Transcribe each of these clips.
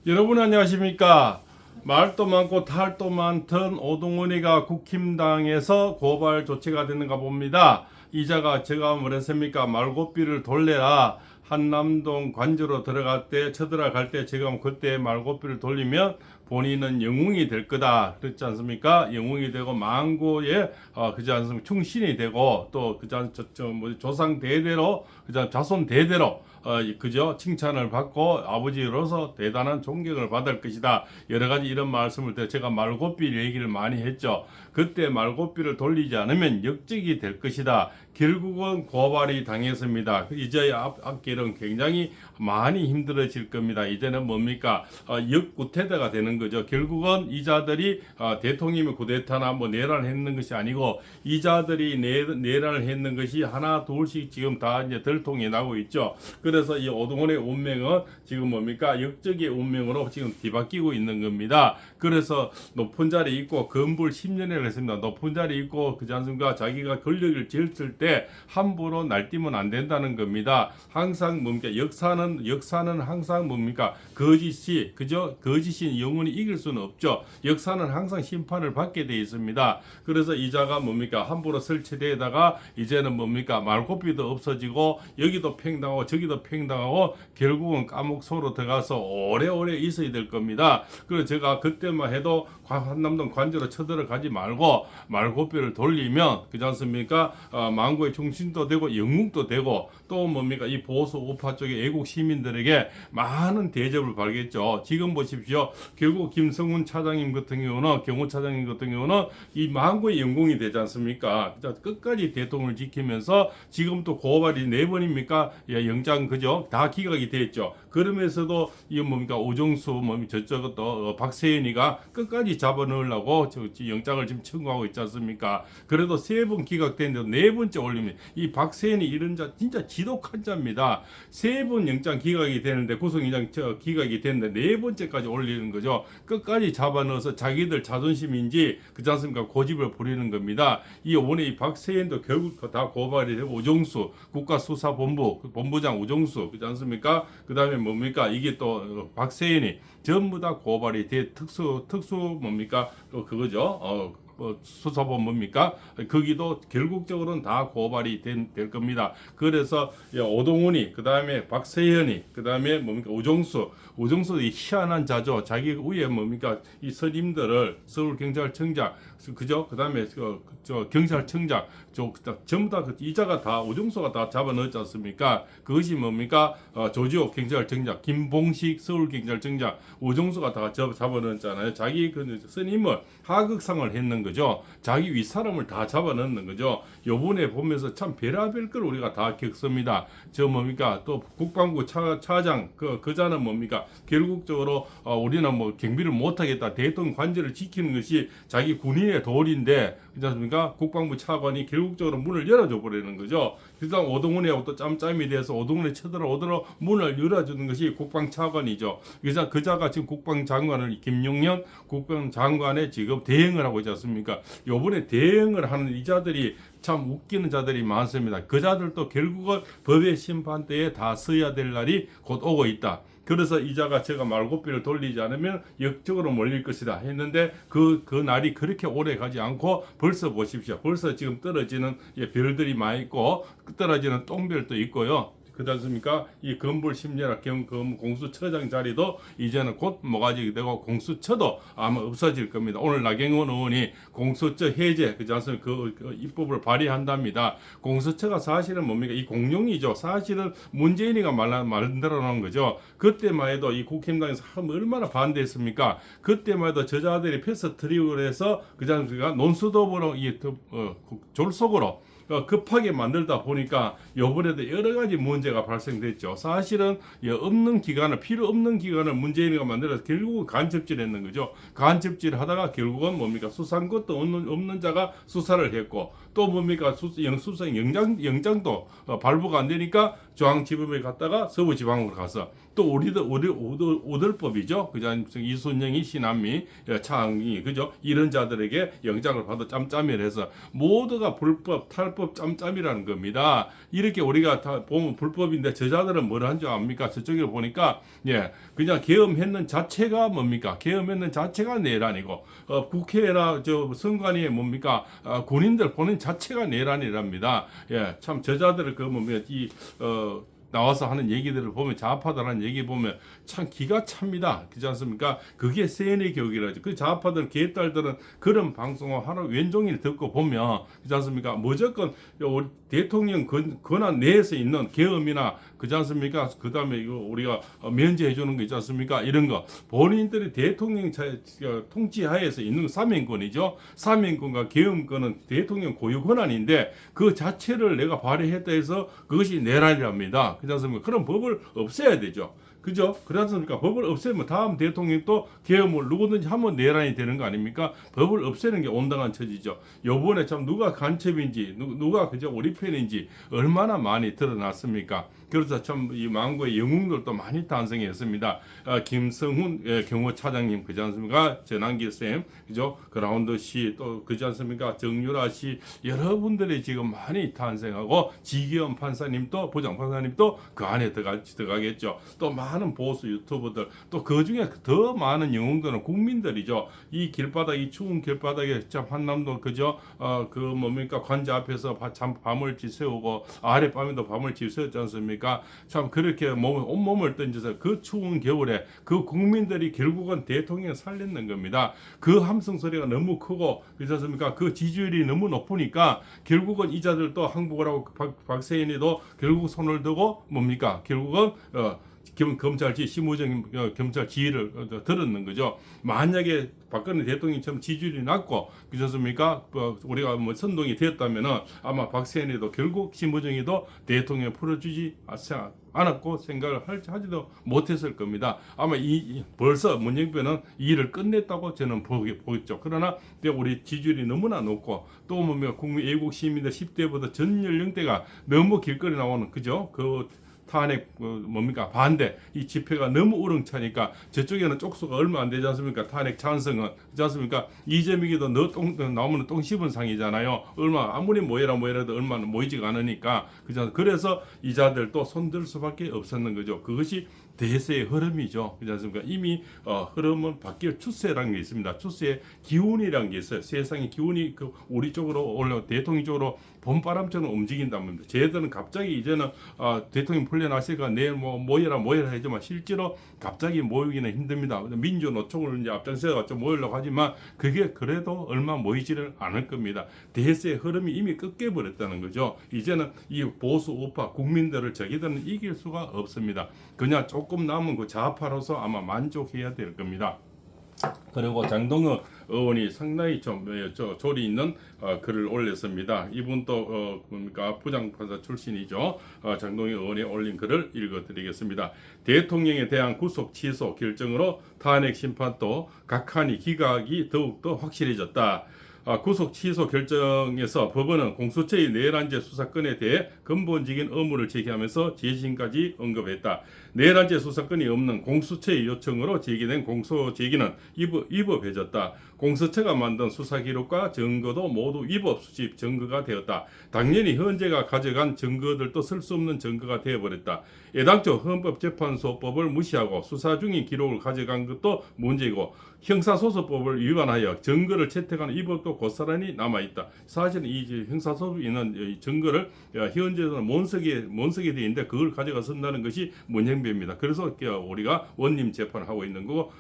여러분 안녕하십니까? 말도 많고 탈도 많던 오동훈이가 국힘당에서 고발 조치가 됐는가 봅니다. 이자가 제가 뭐랬습니까? 말고삐를 돌려라. 한남동 관저로 들어갈 때 쳐들어갈 때 지금 그때 말고삐를 돌리면 본인은 영웅이 될 거다 그렇지 않습니까? 영웅이 되고 망고에 그지 않습니까? 충신이 되고 또 그지 뭐 조상 대대로 그지 자손 대대로 그죠? 칭찬을 받고 아버지로서 대단한 존경을 받을 것이다. 여러 가지 이런 말씀을 제가 말고삐 얘기를 많이 했죠. 그때 말고삐를 돌리지 않으면 역적이 될 것이다. 결국은 고발이 당했습니다. 이제 앞길은 굉장히 많이 힘들어질 겁니다. 이제는 뭡니까? 역구태다가 되는 거죠. 결국은 이자들이 대통령이 쿠데타나 뭐 내란을 했는 것이 아니고 이자들이 내란을 했는 것이 하나 둘씩 지금 다 이제 들통이 나고 있죠. 그래서 이 오동훈의 운명은 지금 뭡니까? 역적의 운명으로 지금 뒤바뀌고 있는 겁니다. 그래서 높은 자리에 있고 건불 10년이라고 했습니다. 높은 자리에 있고 그지 않습니까? 자기가 권력을 쥐었을 때 함부로 날뛰면 안 된다는 겁니다. 항상 뭡니까? 역사는 항상 뭡니까? 거짓이 그죠? 거짓이 영원히 이길 수는 없죠. 역사는 항상 심판을 받게 되어 있습니다. 그래서 이자가 뭡니까? 함부로 설치되다가 이제는 뭡니까? 말고삐도 없어지고 여기도 팽당하고 저기도 팽당하고 결국은 감옥소로 들어가서 오래오래 있어야 될 겁니다. 그래서 제가 그때만 해도 한남동 관저로 쳐들어가지 말고 말고삐를 돌리면 그렇지 않습니까? 망고의 중심도 되고 영웅도 되고 또 뭡니까? 이 보수 우파 쪽의 애국 시민들에게 많은 대접을 받겠죠. 지금 보십시오. 결국 김성훈 차장님 같은 경우는 경호차장님 같은 경우는 이 망고의 영웅이 되지 않습니까? 끝까지 대통령을 지키면서 지금 또 고발이 4번입니까? 영장 그죠? 다 기각이 됐죠. 그러면서도 이 뭡니까? 오정수 저쪽도 박세현이가 끝까지 잡아넣으려고 영장을 지금 청구하고 있지 않습니까? 그래도 3번 기각됐는데 4번째 올립니다. 이 박세현이 이런 자 진짜 지독한 자입니다. 3번 영장 기각이 되는데 구속영장 기각이 됐는데 4번째까지 올리는 거죠. 끝까지 잡아넣어서 자기들 자존심인지 그렇지 않습니까? 고집을 부리는 겁니다. 이번에 이 박세현도 결국 다 고발이 되고 오정수 국가수사본부 본부장 오정수 그렇지 않습니까? 그 다음에 뭡니까? 이게 또 박세현이 전부 다 고발이 돼 특수 뭡니까? 그거죠. 수사본 뭡니까? 거기도 결국적으로는 다 고발이 될 겁니다. 그래서 오동훈이 그 다음에 박세현이 그 다음에 뭡니까? 오정수 이 희한한 자죠. 자기 위에 뭡니까? 이 선임들을 서울경찰청장 그죠? 그 다음에 경찰청장 전부 다 이자가 다 오정수가 다 잡아넣었지 않습니까? 그것이 뭡니까? 조지호 경찰청장, 김봉식 서울경찰청장, 오정수가 다 잡아넣었잖아요. 자기 그 선임을 하극상을 했는 거죠. 자기 윗사람을 다 잡아넣는 거죠. 요번에 보면서 참 별의별 걸 우리가 다 겪습니다. 저 뭡니까? 또 국방부 차장 그자는 뭡니까? 결국적으로 우리는 뭐 경비를 못하겠다. 대통령 관제를 지키는 것이 자기 군인의 도리인데 그렇지 않습니까? 국방부 차관이 결국적으로 문을 열어줘 버리는 거죠. 일단 오동훈이하고 또 짬짬이 돼서 오동훈이 쳐들어오도록 문을 열어주는 것이 국방차관이죠. 그래서 그자가 지금 국방장관을 김용현 국방장관에 지금 대행을 하고 있지 않습니까? 요번에 대행을 하는 이자들이 참 웃기는 자들이 많습니다. 그 자들도 결국은 법의 심판대에 다 서야 될 날이 곧 오고 있다. 그래서 이자가 제가 말고삐를 돌리지 않으면 역적으로 몰릴 것이다 했는데 그 날이 그렇게 오래 가지 않고 벌써 보십시오. 벌써 지금 떨어지는 별들이 많이 있고 떨어지는 똥별도 있고요. 그렇지 않습니까? 이 건불 10년 공수처장 자리도 이제는 곧 모가지게 되고 공수처도 아마 없어질 겁니다. 오늘 나경원 의원이 공수처 해제 그렇지 않습니까? 그 입법을 발의한답니다. 공수처가 사실은 뭡니까? 이 공룡이죠. 사실은 문재인이가 만들어 놓은 거죠. 그때만 해도 이 국힘당에서 얼마나 반대했습니까? 그때만 해도 저자들이 패스트릭을 해서 그렇지 않습니까? 논스톱으로 졸속으로 급하게 만들다 보니까 이번에도 여러 가지 문제가 발생됐죠. 사실은 필요 없는 기간을 문재인이가 만들어서 결국은 간첩질했는 거죠. 간첩질 하다가 결국은 뭡니까? 수사한 것도 없는 자가 수사를 했고 또 뭡니까? 영장도 발부가 안 되니까 중앙지법에 갔다가 서부지방으로 가서 또 우리들 오들법이죠. 그죠? 이순영이 신한미 창이 그죠? 이런 자들에게 영장을 받아 짬짬이를 해서 모두가 불법 탈법 짬짬이라는 겁니다. 이렇게 우리가 다 보면 불법인데 저자들은 뭘 한 줄 압니까? 저쪽에 보니까 그냥 계엄했는 자체가 뭡니까? 계엄했는 자체가 내란이고 국회나 저 선관위에 뭡니까? 군인들 보는 자체가 내란이랍니다. 참 저자들을 그 보면 나와서 하는 얘기들을 보면 좌파들하는 얘기 보면 참 기가 찹니다. 그렇지 않습니까? 그게 세뇌 교육이라죠. 그 좌파들 개딸들은 그런 방송을 하루 왼종일 듣고 보면 그렇지 않습니까? 무조건 우리 대통령 권한 내에서 있는 계엄이나 그렇지 않습니까? 그 다음에 이거 우리가 면제해 주는 거 있지 않습니까? 이런 거 본인들이 대통령 통치하에서 있는 사면권이죠. 사면권과 계엄권은 대통령 고유 권한인데 그 자체를 내가 발휘했다 해서 그것이 내란이랍니다. 그렇지 않습니까? 그럼 법을 없애야 되죠. 그죠? 그렇지 않습니까? 법을 없애면 다음 대통령도 계엄을 누구든지 하면 내란이 되는 거 아닙니까? 법을 없애는 게 온당한 처지죠. 요번에 참 누가 간첩인지 누가 그저 우리 편인지 얼마나 많이 드러났습니까? 그래서 참 이 망고의 영웅들도 많이 탄생했습니다. 김성훈 경호차장님 그지 않습니까? 전한기 쌤 그죠? 그라운드 씨 또 그지 않습니까? 정유라 씨 여러분들이 지금 많이 탄생하고 지기현 판사님도 부장 판사님도 그 안에 들어가겠죠. 또 많은 보수 유튜버들 또 그 중에 더 많은 영웅들은 국민들이죠. 이 길바닥 이 추운 길바닥에 참 한남도 그죠? 그 뭡니까 관저 앞에서 밤을 지새우고 아랫밤에도 밤을 지새웠지 않습니까? 참 그렇게 온몸을 던져서 그 추운 겨울에 그 국민들이 결국은 대통령을 살렸는 겁니다. 그 함성 소리가 너무 크고 그렇지 않습니까? 그 지지율이 너무 높으니까 결국은 이자들도 항복을 하고 박세인이도 결국 손을 두고 뭡니까? 결국은 검찰 심우정 검찰 지휘를 들었는 거죠. 만약에 박근혜 대통령처럼 지지율이 낮고 그렇습니까? 우리가 뭐 선동이 되었다면은 아마 박세현이도 결국 심우정이도 대통령 풀어주지 않았고 생각을 하지도 못했을 겁니다. 아마 벌써 문영표는 이 일을 끝냈다고 저는 보겠죠. 그러나 우리 지지율이 너무나 높고 또 뭐 국민 애국 시민들 10대보다 전 연령대가 너무 길거리 나오는 그죠? 그 탄핵 뭡니까 반대 이 집회가 너무 우렁차니까 저쪽에는 쪽수가 얼마 안 되지 않습니까? 탄핵 찬성은 그렇지 않습니까? 이재명이도 너 나오면 똥 씹은 상이잖아요. 얼마 아무리 모여라도 얼마나 모이지가 않으니까 그래서 이자들도 손들 수밖에 없었는 거죠. 그것이 대세의 흐름이죠. 그렇지 않습니까? 이미 흐름은 바뀔 추세라는 게 있습니다. 추세의 기운이라는 게 있어요. 세상의 기운이 우리 쪽으로 올라 대통령 쪽으로 봄바람처럼 움직인다면 쟤들은 갑자기 이제는 대통령 풀려나시니까 내일 뭐 모여라 하지만 실제로 갑자기 모이기는 힘듭니다. 민주노총을 이제 앞장서가 좀 모이려고 하지만 그게 그래도 얼마 모이지를 않을 겁니다. 대세의 흐름이 이미 꺾여버렸다는 거죠. 이제는 이 보수 우파 국민들을 저기들은 이길 수가 없습니다. 그냥 조금 남은 그 좌파로서 아마 만족해야 될 겁니다. 그리고 장동혁 의원이 상당히 좀 조리 있는 글을 올렸습니다. 이분도 뭡니까 부장판사 출신이죠. 장동혁 의원이 올린 글을 읽어드리겠습니다. 대통령에 대한 구속 취소 결정으로 탄핵 심판도 각하니 기각이 더욱더 확실해졌다. 구속 취소 결정에서 법원은 공수처의 내란죄 수사권에 대해 근본적인 의무를 제기하면서 재심까지 언급했다. 내란죄 수사권이 없는 공수처의 요청으로 제기된 공소 제기는 위법해졌다. 공수처가 만든 수사 기록과 증거도 모두 위법 수집 증거가 되었다. 당연히 헌재가 가져간 증거들도 쓸 수 없는 증거가 되어버렸다. 애당초 헌법재판소법을 무시하고 수사 중인 기록을 가져간 것도 문제이고 형사소송법을 위반하여 증거를 채택하는 이 법도 고스란히 남아있다. 사실은 이 형사소송에 있는 증거를 현재는 몬석에 되어 있는데 그걸 가져가 쓴다는 것이 문행배입니다. 그래서 우리가 원님 재판을 하고 있는 거고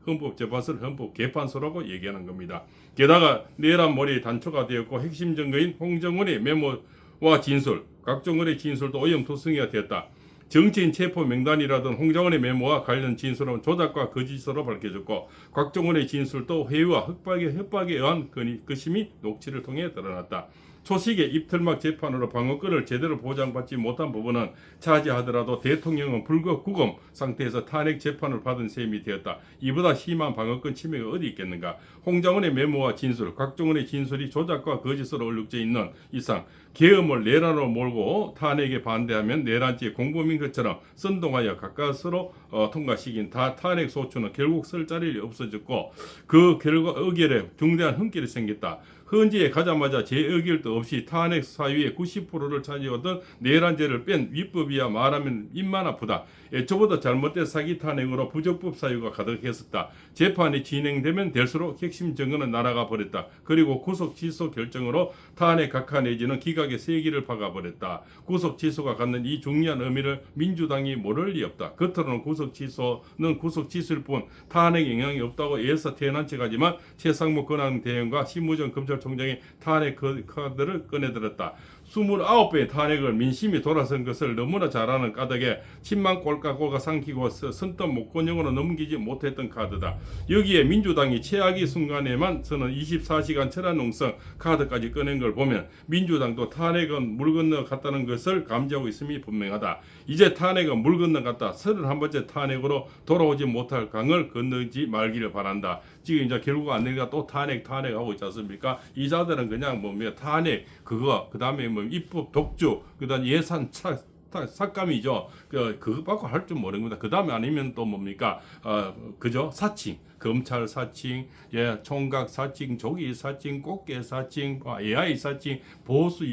헌법재판소를 헌법개판소라고 얘기하는 겁니다. 게다가 내란몰이 단초가 되었고 핵심 증거인 홍정원의 메모와 진술, 각종의 진술도 오염투성이가 되었다. 정치인 체포 명단이라던 홍정원의 메모와 관련 진술은 조작과 거짓으로 밝혀졌고 곽종원의 진술도 회유와 협박에 의한 것임이 녹취를 통해 드러났다. 초식의 입틀막 재판으로 방어권을 제대로 보장받지 못한 부분은 차지하더라도 대통령은 불구금 상태에서 탄핵 재판을 받은 셈이 되었다. 이보다 심한 방어권 침해가 어디 있겠는가. 홍장원의 메모와 진술, 각종원의 진술이 조작과 거짓으로 얼룩져 있는 이상 계엄을 내란으로 몰고 탄핵에 반대하면 내란죄 공범인 것처럼 선동하여 가까스로 통과시킨 탄핵 소추는 결국 설 자리를 없어졌고 그 결과 의결에 중대한 흠결이 생겼다. 헌지에 가자마자 재의결도 없이 탄핵 사유의 90%를 차지하던 내란죄를 뺀 위법이야 말하면 입만 아프다. 애초부터 잘못된 사기 탄핵으로 부적법 사유가 가득했었다. 재판이 진행되면 될수록 핵심 증거는 날아가 버렸다. 그리고 구속 취소 결정으로 탄핵 각하 내지는 기각의 세기를 박아버렸다. 구속 취소가 갖는 이 중요한 의미를 민주당이 모를 리 없다. 겉으로는 구속 취소는 구속 취소일 뿐 탄핵 영향이 없다고 애써 태어난 척하지만 최상무 권한대행과 심우정 검찰총장이 탄핵 카드를 꺼내들었다. 29배의 탄핵을 민심이 돌아선 것을 너무나 잘 아는 까닭에 10만 꼴깍꼴깍 삼키고 선뜻 목권형으로 넘기지 못했던 카드다. 여기에 민주당이 최악의 순간에만 서는 24시간 철학농성 카드까지 꺼낸 걸 보면 민주당도 탄핵은 물 건너갔다는 것을 감지하고 있음이 분명하다. 이제 탄핵은 물 건너갔다. 31번째 탄핵으로 돌아오지 못할 강을 건너지 말기를 바란다. 지금 이제 결국 안 되니까 또 탄핵하고 있지 않습니까? 이 자들은 그냥 뭐 탄핵 그거 그다음에 뭐 입법 독주 그다음 예산 삭감이죠. 그것밖에 할 줄 모르는 겁니다. 그 다음에 아니면 또 뭡니까? 그죠? 사칭. 검찰 사칭, 총각 사칭, 조기 사칭, 꽃게 사칭, AI 사칭, 보수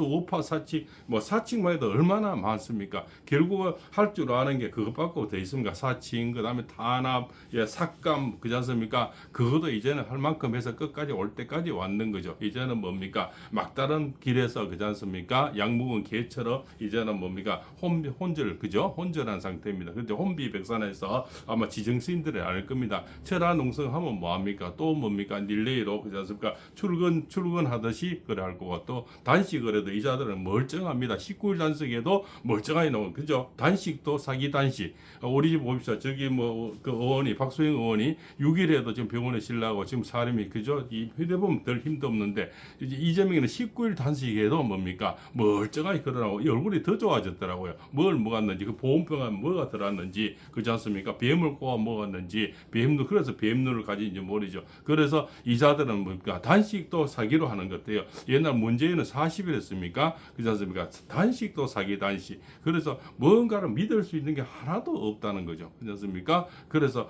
우파 사칭, 사칭만 해도 얼마나 많습니까? 결국은 할 줄 아는 게 그것밖에 더 있습니까? 사칭, 그 다음에 탄압, 삭감, 그지 않습니까? 그것도 이제는 할 만큼 해서 끝까지 올 때까지 왔는 거죠. 이제는 뭡니까? 막다른 길에서, 그지 않습니까? 약 묵은 개처럼 이제는 뭡니까? 혼절, 그죠? 혼절한 상태입니다. 근데 혼비백산에서 아마 지정신들이 알 겁니다. 철학 농성하면 뭐합니까? 또 뭡니까? 릴레이로 그렇지 않습니까? 출근하듯이 그래 할 거고 또 단식을 해도 이 자들은 멀쩡합니다. 19일 단식에도 멀쩡하게 나오고 그죠? 단식도 사기 단식. 우리 집 봅시다. 저기 그 의원이 박수영 의원이 6일에도 지금 병원에 실라고 지금 사람이 그죠? 이 휴대폰 덜 힘도 없는데 이재명이는 19일 단식에도 뭡니까? 멀쩡하게 그러라고 얼굴이 더 좋아졌더라고요. 뭘 먹었는지 그 보온병에 뭐가 들어왔는지 그렇지 않습니까? 뱀을 꼬아 먹었는지 뱀도 그래서 뱀눈을 가진지 모르죠. 그래서 이자들은 뭡니까? 단식도 사기로 하는 것 같아요. 옛날 문재인은 40일 했습니까? 그렇지 않습니까? 단식도 사기 단식. 그래서 뭔가를 믿을 수 있는 게 하나도 없다는 거죠. 그렇지 않습니까? 그래서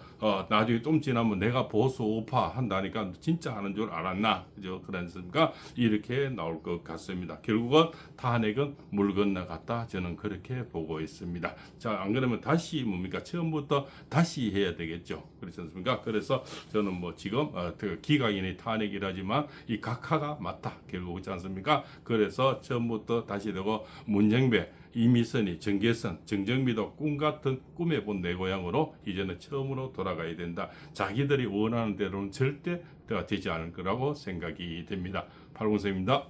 나중에 좀 지나면 내가 보수 우파 한다니까 진짜 하는 줄 알았나? 그죠? 그렇지 않습니까? 이렇게 나올 것 같습니다. 결국은 탄핵은 물 건너갔다. 저는 그렇게 보고 있습니다. 자, 안 그러면 다시 뭡니까? 처음부터 다시 해야 되겠죠. 그렇지 않습니까? 그래서 저는 지금 기각인의 탄핵이라지만 이 각하가 맞다. 결국 그렇지 않습니까? 그래서 처음부터 다시 되고 문정배 이미선이 정계선, 정정미도 꿈같은 꿈에 본 내 고향으로 이제는 처음으로 돌아가야 된다. 자기들이 원하는 대로는 절대 되지 않을 거라고 생각이 됩니다. 팔공서입니다.